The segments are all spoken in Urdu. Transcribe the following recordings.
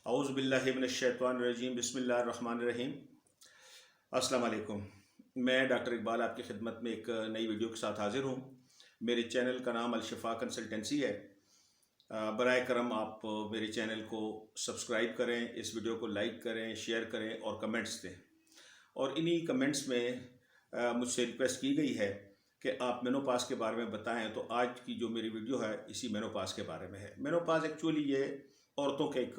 اعوذ باللہ من الشیطان الرجیم بسم اللہ الرحمن الرحیم۔ السلام علیکم، میں ڈاکٹر اقبال آپ کی خدمت میں ایک نئی ویڈیو کے ساتھ حاضر ہوں۔ میرے چینل کا نام الشفا کنسلٹنسی ہے۔ برائے کرم آپ میرے چینل کو سبسکرائب کریں، اس ویڈیو کو لائک کریں، شیئر کریں اور کمنٹس دیں۔ اور انہی کمنٹس میں مجھ سے ریکویسٹ کی گئی ہے کہ آپ مینوپاز کے بارے میں بتائیں، تو آج کی جو میری ویڈیو ہے اسی مینوپاز کے بارے میں ہے۔ مینوپاز ایکچولی یہ عورتوں کے ایک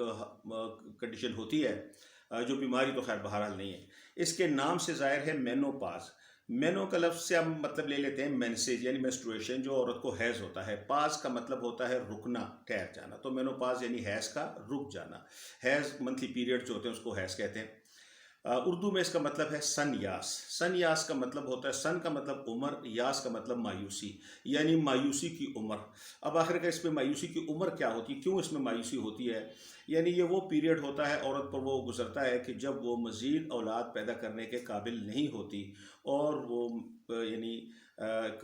کنڈیشن ہوتی ہے جو بیماری تو خیر بہرحال نہیں ہے۔ اس کے نام سے ظاہر ہے مینوپاز۔ مینو کا لفظ سے ہم مطلب لے لیتے ہیں مینسیج یعنی menstruation، جو عورت کو حیض ہوتا ہے۔ پاز کا مطلب ہوتا ہے رکنا، ٹھہر جانا، تو مینوپاز یعنی حیض کا رک جانا۔ حیض منتھلی پیریڈ جو ہوتے ہیں اس کو حیض کہتے ہیں۔ اردو میں اس کا مطلب ہے سن یاس۔ سن یاس کا مطلب ہوتا ہے، سن کا مطلب عمر، یاس کا مطلب مایوسی، یعنی مایوسی کی عمر۔ اب آخر کا اس میں مایوسی کی عمر کیا ہوتی ہے، کیوں اس میں مایوسی ہوتی ہے؟ یعنی یہ وہ پیریڈ ہوتا ہے عورت پر، وہ گزرتا ہے کہ جب وہ مزید اولاد پیدا کرنے کے قابل نہیں ہوتی، اور وہ یعنی ایک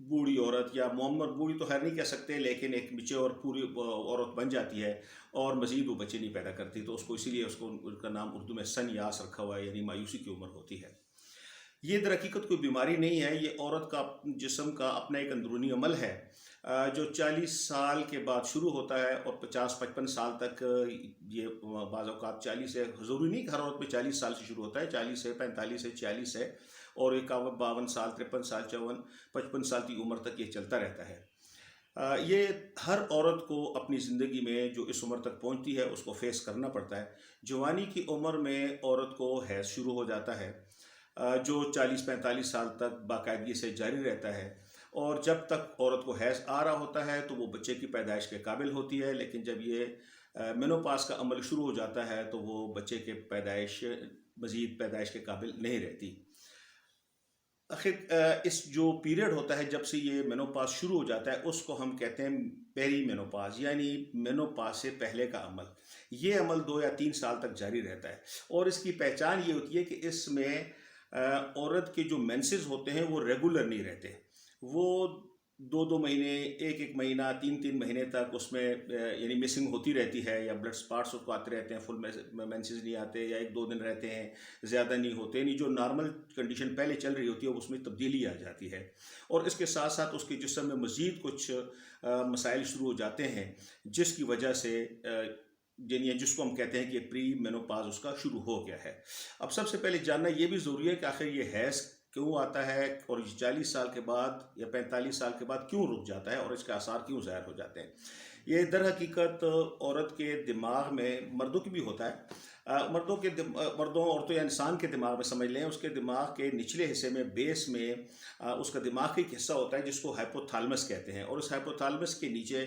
بوڑھی عورت یا معمر، بوڑھی تو خیر نہیں کہہ سکتے، لیکن ایک میچور پوری عورت بن جاتی ہے اور مزید وہ بچے نہیں پیدا کرتی، تو اس کو اسی لیے اس کا نام اردو میں سن یاس رکھا ہوا ہے، یعنی مایوسی کی عمر ہوتی ہے۔ یہ در حقیقت کوئی بیماری نہیں ہے، یہ عورت کا جسم کا اپنا ایک اندرونی عمل ہے جو 40 سال کے بعد شروع ہوتا ہے اور 50-55 سال تک یہ بعض اوقات 40 سے، ضروری نہیں کہ ہر عورت میں 40 سال سے شروع ہوتا ہے، 40 سے 45 سے 46 ہے، اور 51 52 سال 53 سال 54 55 سال کی عمر تک یہ چلتا رہتا ہے۔ یہ ہر عورت کو اپنی زندگی میں جو اس عمر تک پہنچتی ہے اس کو فیس کرنا پڑتا ہے۔ جوانی کی عمر میں عورت کو حیض شروع ہو جاتا ہے جو 40-45 سال تک باقاعدگی سے جاری رہتا ہے، اور جب تک عورت کو حیض آ رہا ہوتا ہے تو وہ بچے کی پیدائش کے قابل ہوتی ہے، لیکن جب یہ مینوپاز کا عمل شروع ہو جاتا ہے تو وہ بچے کے مزید پیدائش کے قابل نہیں رہتی۔ آخر اس جو پیریڈ ہوتا ہے جب سے یہ مینوپاز شروع ہو جاتا ہے اس کو ہم کہتے ہیں پیری مینوپاز، یعنی مینوپاز سے پہلے کا عمل۔ یہ عمل 2 یا 3 سال تک جاری رہتا ہے، اور اس کی پہچان یہ ہوتی ہے کہ اس میں عورت کے جو مینسز ہوتے ہیں وہ ریگولر نہیں رہتے، وہ 2 مہینے، 1 مہینہ، 3 مہینے تک اس میں یعنی مسنگ ہوتی رہتی ہے، یا بلڈ سپاٹس اس کو آتے رہتے ہیں، فل مینسز نہیں آتے، یا 1-2 دن رہتے ہیں، زیادہ نہیں ہوتے، یعنی جو نارمل کنڈیشن پہلے چل رہی ہوتی ہے اس میں تبدیلی آ جاتی ہے، اور اس کے ساتھ ساتھ اس کے جسم میں مزید کچھ مسائل شروع ہو جاتے ہیں جس کی وجہ سے یعنی جس کو ہم کہتے ہیں کہ پری مینوپاز اس کا شروع ہو گیا ہے۔ اب سب سے پہلے جاننا یہ بھی ضروری ہے کہ آخر یہ حیض کیوں آتا ہے، اور 40 سال کے بعد یا 45 سال کے بعد کیوں رک جاتا ہے، اور اس کے آثار کیوں ظاہر ہو جاتے ہیں۔ یہ در حقیقت عورت کے دماغ میں، مردوں کی بھی ہوتا ہے، مردوں عورتوں یا انسان کے دماغ میں سمجھ لیں، اس کے دماغ کے نچلے حصے میں، بیس میں اس کا دماغ کا ایک حصہ ہوتا ہے جس کو ہائپوتھالمس کہتے ہیں، اور اس ہائپوتھالمس کے نیچے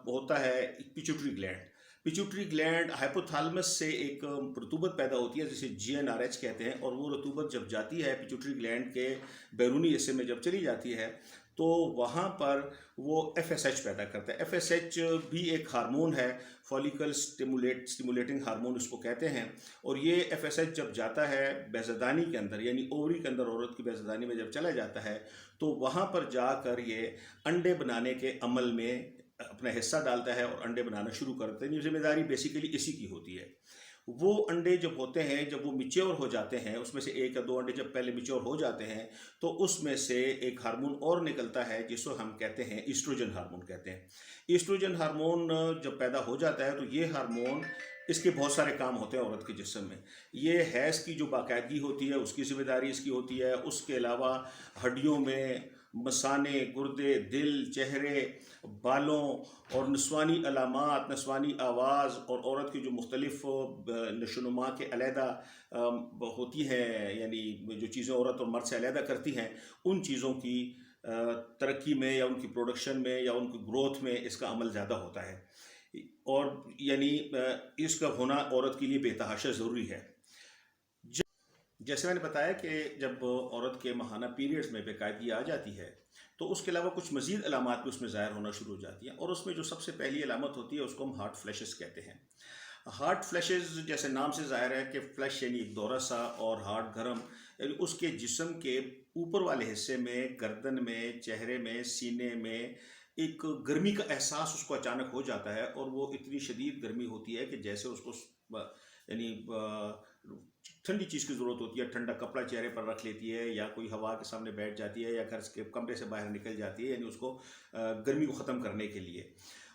ہوتا ہے پیچوٹری گلینڈ۔ پیچوٹری گلینڈ ہائپوتھالمس سے ایک رطوبت پیدا ہوتی ہے جسے GnRH کہتے ہیں، اور وہ رطوبت جب جاتی ہے پیچوٹری گلینڈ کے بیرونی حصے میں، جب چلی جاتی ہے تو وہاں پر وہ FSH پیدا کرتا ہے۔ FSH بھی ایک ہارمون ہے، فولیکل سٹیمولیٹنگ ہارمون اس کو کہتے ہیں، اور یہ FSH جب جاتا ہے بیضادانی کے اندر، یعنی اووری کے اندر، عورت کی بیضادانی میں جب چلا جاتا ہے تو وہاں پر جا کر یہ انڈے بنانے کے عمل میں اپنا حصہ ڈالتا ہے اور انڈے بنانا شروع کرتے ہیں۔ ذمہ داری بیسیکلی اسی کی ہوتی ہے۔ وہ انڈے جب ہوتے ہیں، جب وہ میچور ہو جاتے ہیں، اس میں سے 1 یا 2 انڈے جب پہلے میچور ہو جاتے ہیں تو اس میں سے ایک ہارمون اور نکلتا ہے جس کو ہم کہتے ہیں ایسٹروجن ہارمون کہتے ہیں۔ ایسٹروجن ہارمون جب پیدا ہو جاتا ہے تو یہ ہارمون، اس کے بہت سارے کام ہوتے ہیں عورت کے جسم میں۔ یہ حیض کی جو باقاعدگی ہوتی ہے اس کی ذمہ داری اس کی ہوتی ہے، اس کے علاوہ ہڈیوں میں، مثانے، گردے، دل، چہرے، بالوں اور نسوانی علامات، نسوانی آواز، اور عورت کی جو مختلف نشو و نما کے علیحدہ ہوتی ہیں، یعنی جو چیزیں عورت اور مرد سے علیحدہ کرتی ہیں، ان چیزوں کی ترقی میں یا ان کی پروڈکشن میں یا ان کی گروتھ میں اس کا عمل زیادہ ہوتا ہے، اور یعنی اس کا ہونا عورت کے لیے بے تحاشا ضروری ہے۔ جیسے میں نے بتایا کہ جب عورت کے ماہانہ پیریڈز میں بے قاعدگی آ جاتی ہے تو اس کے علاوہ کچھ مزید علامات بھی اس میں ظاہر ہونا شروع ہو جاتی ہیں، اور اس میں جو سب سے پہلی علامت ہوتی ہے اس کو ہم ہاٹ فلیشز کہتے ہیں۔ ہاٹ فلیشز جیسے نام سے ظاہر ہے کہ فلیش یعنی ایک دورہ سا، اور ہارٹ گرم، یعنی اس کے جسم کے اوپر والے حصے میں، گردن میں، چہرے میں، سینے میں ایک گرمی کا احساس اس کو اچانک ہو جاتا ہے، اور وہ اتنی شدید گرمی ہوتی ہے کہ جیسے اس کو یعنی ٹھنڈی چیز کی ضرورت ہوتی ہے، ٹھنڈا کپڑا چہرے پر رکھ لیتی ہے، یا کوئی ہوا کے سامنے بیٹھ جاتی ہے، یا گھر کے کمرے سے باہر نکل جاتی ہے، یعنی اس کو گرمی کو ختم کرنے کے لیے۔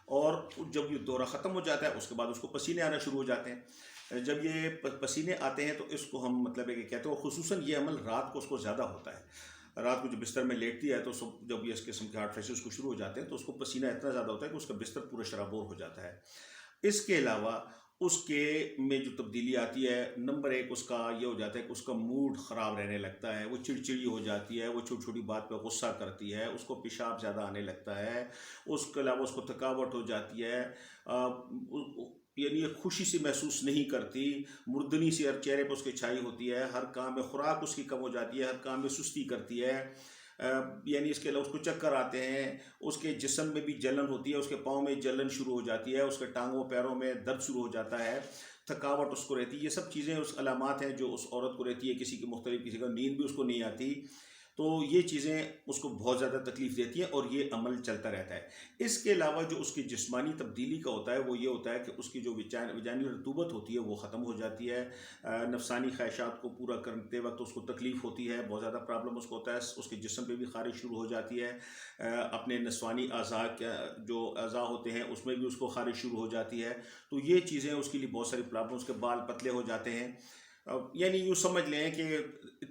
اور جب یہ دورہ ختم ہو جاتا ہے اس کے بعد اس کو پسینے آنا شروع ہو جاتے ہیں۔ جب یہ پسینے آتے ہیں تو اس کو ہم مطلب ہے کہ کہتے ہیں، اور خصوصاً یہ عمل رات کو اس کو زیادہ ہوتا ہے۔ رات کو جب بستر میں لیٹتی ہے تو جب یہ اس قسم کے ہارٹ فیشز کو شروع ہو جاتے ہیں تو اس کو پسینہ اتنا زیادہ ہوتا ہے کہ اس کا بستر پورا شرابور ہو جاتا ہے۔ اس کے علاوہ اس کے میں جو تبدیلی آتی ہے، نمبر ایک اس کا یہ ہو جاتا ہے کہ اس کا موڈ خراب رہنے لگتا ہے، وہ چڑچڑی ہو جاتی ہے، وہ چھوٹی چھوٹی بات پہ غصہ کرتی ہے، اس کو پیشاب زیادہ آنے لگتا ہے، اس کے علاوہ اس کو تھکاوٹ ہو جاتی ہے، یعنی ایک خوشی سی محسوس نہیں کرتی، مردنی سی ہر چہرے پہ اس کی چھائی ہوتی ہے، ہر کام میں خوراک اس کی کم ہو جاتی ہے، ہر کام میں سستی کرتی ہے، یعنی اس کے علاوہ اس کو چکر آتے ہیں، اس کے جسم میں بھی جلن ہوتی ہے، اس کے پاؤں میں جلن شروع ہو جاتی ہے، اس کے ٹانگوں پیروں میں درد شروع ہو جاتا ہے، تھکاوٹ اس کو رہتی ہے۔ یہ سب چیزیں اس علامات ہیں جو اس عورت کو رہتی ہے، کسی کی مختلف، کسی کا نیند بھی اس کو نہیں آتی، تو یہ چیزیں اس کو بہت زیادہ تکلیف دیتی ہیں، اور یہ عمل چلتا رہتا ہے۔ اس کے علاوہ جو اس کی جسمانی تبدیلی کا ہوتا ہے وہ یہ ہوتا ہے کہ اس کی جو وجانی رطوبت ہوتی ہے وہ ختم ہو جاتی ہے، نفسانی خواہشات کو پورا کرتے وقت اس کو تکلیف ہوتی ہے، بہت زیادہ پرابلم اس کو ہوتا ہے، اس کے جسم پہ بھی خارش شروع ہو جاتی ہے، اپنے نسوانی اعضاء جو اعضاء ہوتے ہیں اس میں بھی اس کو خارش شروع ہو جاتی ہے۔ تو یہ چیزیں اس کے لیے بہت ساری پرابلم، اس کے بال پتلے ہو جاتے ہیں، یعنی یوں سمجھ لیں کہ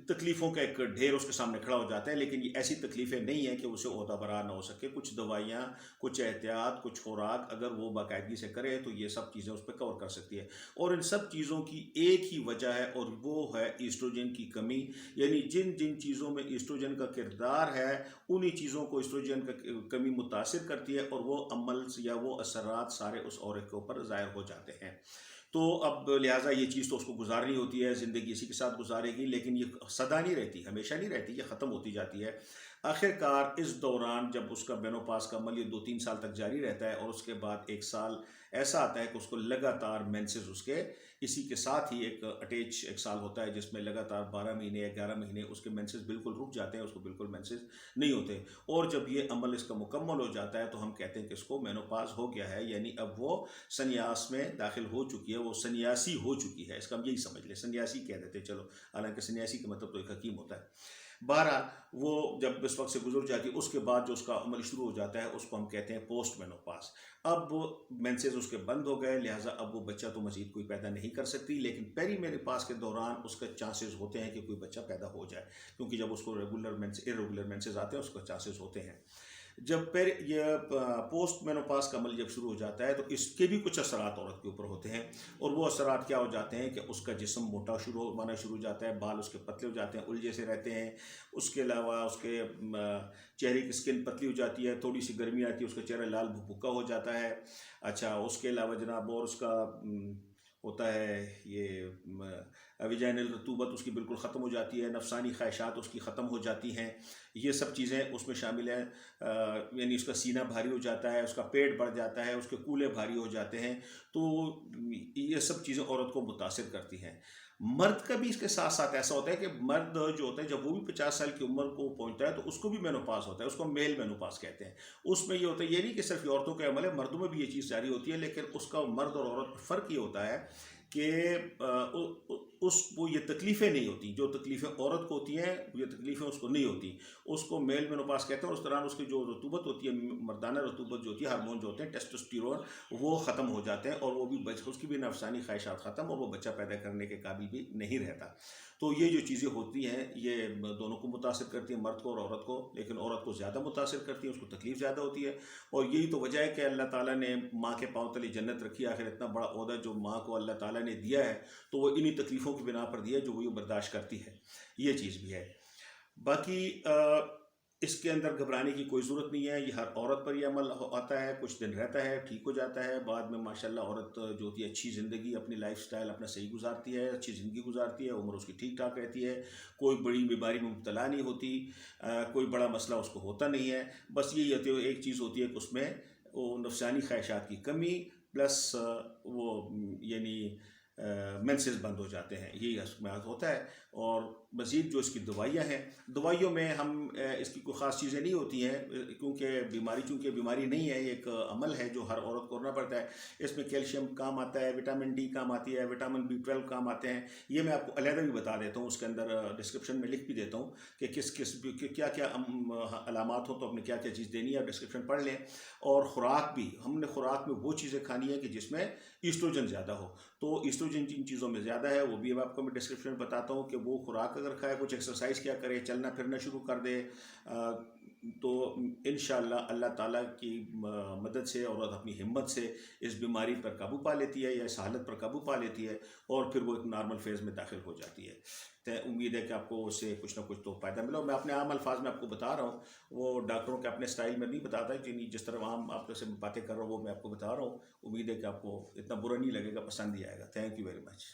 تکلیفوں کا ایک ڈھیر اس کے سامنے کھڑا ہو جاتا ہے، لیکن یہ ایسی تکلیفیں نہیں ہیں کہ اسے عہدہ برا نہ ہو سکے۔ کچھ دوائیاں، کچھ احتیاط، کچھ خوراک اگر وہ باقاعدگی سے کرے تو یہ سب چیزیں اس پہ کور کر سکتی ہے۔ اور ان سب چیزوں کی ایک ہی وجہ ہے، اور وہ ہے ایسٹروجن کی کمی، یعنی جن جن چیزوں میں ایسٹروجن کا کردار ہے انہی چیزوں کو ایسٹروجن کا کمی متاثر کرتی ہے، اور وہ عمل یا وہ اثرات سارے اس عورت کے اوپر ظاہر ہو جاتے ہیں۔ تو اب لہٰذا یہ چیز تو اس کو گزارنی ہوتی ہے، زندگی اسی کے ساتھ گزارے گی، لیکن یہ سدا نہیں رہتی، ہمیشہ نہیں رہتی، یہ ختم ہوتی جاتی ہے۔ آخر کار اس دوران جب اس کا مینوپاز کا عمل یہ 2-3 سال تک جاری رہتا ہے، اور اس کے بعد 1 سال ایسا آتا ہے کہ اس کو لگاتار مینسز اس کے اسی کے ساتھ ہی ایک اٹیچ 1 سال ہوتا ہے جس میں لگاتار 12 مہینے یا 11 مہینے اس کے مینسز بالکل رک جاتے ہیں، اس کو بالکل مینسز نہیں ہوتے، اور جب یہ عمل اس کا مکمل ہو جاتا ہے تو ہم کہتے ہیں کہ اس کو مینوپاز ہو گیا ہے، یعنی اب وہ سنیاس میں داخل ہو چکی ہے، وہ سنیاسی ہو چکی ہے، اس کا ہم یہی سمجھ لیں، سنیاسی کہہ دیتے چلو، حالانکہ سنیاسی کا مطلب تو ایک حکیم ہوتا ہے۔ بارہ وہ جب اس وقت سے گزر جاتی ہے، اس کے بعد جو اس کا عمل شروع ہو جاتا ہے اس کو ہم کہتے ہیں پوسٹ مینوپاز۔ اب مینسز اس کے بند ہو گئے، لہٰذا اب وہ بچہ تو مزید کوئی پیدا نہیں کر سکتی، لیکن پیری مینوپاز کے دوران اس کا چانسز ہوتے ہیں کہ کوئی بچہ پیدا ہو جائے، کیونکہ جب اس کو ارریگولر مینسز آتے ہیں اس کا چانسز ہوتے ہیں۔ جب یہ پوسٹ مینوپاز کا عمل جب شروع ہو جاتا ہے تو اس کے بھی کچھ اثرات عورت کے اوپر ہوتے ہیں، اور وہ اثرات کیا ہو جاتے ہیں کہ اس کا جسم موٹا ہونا شروع ہو جاتا ہے، بال اس کے پتلے ہو جاتے ہیں، الجھے سے رہتے ہیں، اس کے علاوہ اس کے چہرے کی سکن پتلی ہو جاتی ہے، تھوڑی سی گرمی آتی ہے، اس کا چہرہ لال بھکا ہو جاتا ہے۔ اچھا، اس کے علاوہ جناب اور اس کا ہوتا ہے یہ ویجائنل رطوبت اس کی بالکل ختم ہو جاتی ہے، نفسانی خواہشات اس کی ختم ہو جاتی ہیں، یہ سب چیزیں اس میں شامل ہیں، یعنی اس کا سینہ بھاری ہو جاتا ہے، اس کا پیٹ بڑھ جاتا ہے، اس کے کولے بھاری ہو جاتے ہیں، تو یہ سب چیزیں عورت کو متاثر کرتی ہیں۔ مرد کا بھی اس کے ساتھ ساتھ ایسا ہوتا ہے کہ مرد جو ہوتا ہے جب وہ بھی 50 سال کی عمر کو پہنچتا ہے تو اس کو بھی مینوپاز ہوتا ہے، اس کو میل مینوپاز کہتے ہیں۔ اس میں یہ ہوتا ہے، یہ نہیں کہ صرف عورتوں کا عمل ہے، مردوں میں بھی یہ چیز جاری ہوتی ہے، لیکن اس کا مرد اور عورت میں فرق یہ ہوتا ہے کہ اس کو یہ تکلیفیں نہیں ہوتی، جو تکلیفیں عورت کو ہوتی ہیں یہ تکلیفیں اس کو نہیں ہوتی، اس کو میل مینوپاز کہتے ہیں، اور اس دوران اس کی جو رطوبت ہوتی ہے، مردانہ رطوبت جو ہوتی ہے، ہارمون جو ہوتے ہیں ٹیسٹوسٹیرون، وہ ختم ہو جاتے ہیں، اور وہ بھی اس کی بھی نفسانی خواہشات ختم، اور وہ بچہ پیدا کرنے کے قابل بھی نہیں رہتا۔ تو یہ جو چیزیں ہوتی ہیں یہ دونوں کو متاثر کرتی ہیں، مرد کو اور عورت کو، لیکن عورت کو زیادہ متاثر کرتی ہیں، اس کو تکلیف زیادہ ہوتی ہے، اور یہی تو وجہ ہے کہ اللہ تعالیٰ نے ماں کے پاؤں تلے جنت رکھی ہے۔ آخر اتنا بڑا عہدہ جو ماں کو اللہ تعالیٰ نے دیا ہے تو وہ انہی تکلیفوں کی بنا پر دیا ہے جو وہ برداشت کرتی ہے، یہ چیز بھی ہے۔ باقی اس کے اندر گھبرانے کی کوئی ضرورت نہیں ہے، یہ ہر عورت پر یہ عمل آتا ہے، کچھ دن رہتا ہے، ٹھیک ہو جاتا ہے، بعد میں ماشاءاللہ عورت جو ہوتی ہے اچھی زندگی، اپنی لائف سٹائل اپنا صحیح گزارتی ہے، اچھی زندگی گزارتی ہے، عمر اس کی ٹھیک ٹھاک رہتی ہے، کوئی بڑی بیماری میں مبتلا نہیں ہوتی، کوئی بڑا مسئلہ اس کو ہوتا نہیں ہے، بس یہی ہوتی ہے، ایک چیز ہوتی ہے کہ اس میں وہ نفسانی خواہشات کی کمی، پلس وہ یعنی مینسز بند ہو جاتے ہیں، یہی اس میں ہوتا ہے۔ اور مزید جو اس کی دوائیاں ہیں، دوائیوں میں ہم اس کی کوئی خاص چیزیں نہیں ہوتی ہیں، کیونکہ چونکہ بیماری نہیں ہے، یہ ایک عمل ہے جو ہر عورت کو کرنا پڑتا ہے۔ اس میں کیلشیم کام آتا ہے، وٹامن ڈی کام آتی ہے، وٹامن B12 کام آتے ہیں۔ یہ میں آپ کو علیحدہ بھی بتا دیتا ہوں، اس کے اندر ڈسکرپشن میں لکھ بھی دیتا ہوں کہ کیا کیا علامات ہو تو اپنے کیا کیا چیز دینی ہے، ڈسکرپشن پڑھ لیں۔ اور خوراک بھی، ہم نے خوراک میں وہ چیزیں کھانی ہے کہ جس میں ایسٹروجن زیادہ ہو، تو ایسٹروجن جن چیزوں میں زیادہ ہے وہ بھی اب آپ کو میں ڈسکرپشن میں بتاتا ہوں کہ وہ خوراک اگر کھائے، کچھ ایکسرسائز کیا کرے، چلنا پھرنا شروع کر دے، تو انشاءاللہ اللہ تعالیٰ کی مدد سے اور اپنی ہمت سے اس بیماری پر قابو پا لیتی ہے، یا اس حالت پر قابو پا لیتی ہے، اور پھر وہ ایک نارمل فیز میں داخل ہو جاتی ہے۔ تو امید ہے کہ آپ کو اس سے کچھ نہ کچھ تو فائدہ ملا۔ میں اپنے عام الفاظ میں آپ کو بتا رہا ہوں، وہ ڈاکٹروں کے اپنے سٹائل میں نہیں بتاتا، جس طرح عام آپ سے باتیں کر رہا ہوں وہ میں آپ کو بتا رہا ہوں۔ امید ہے کہ آپ کو اتنا برا نہیں لگے گا، پسند ہی آئے گا۔ Thank you very much.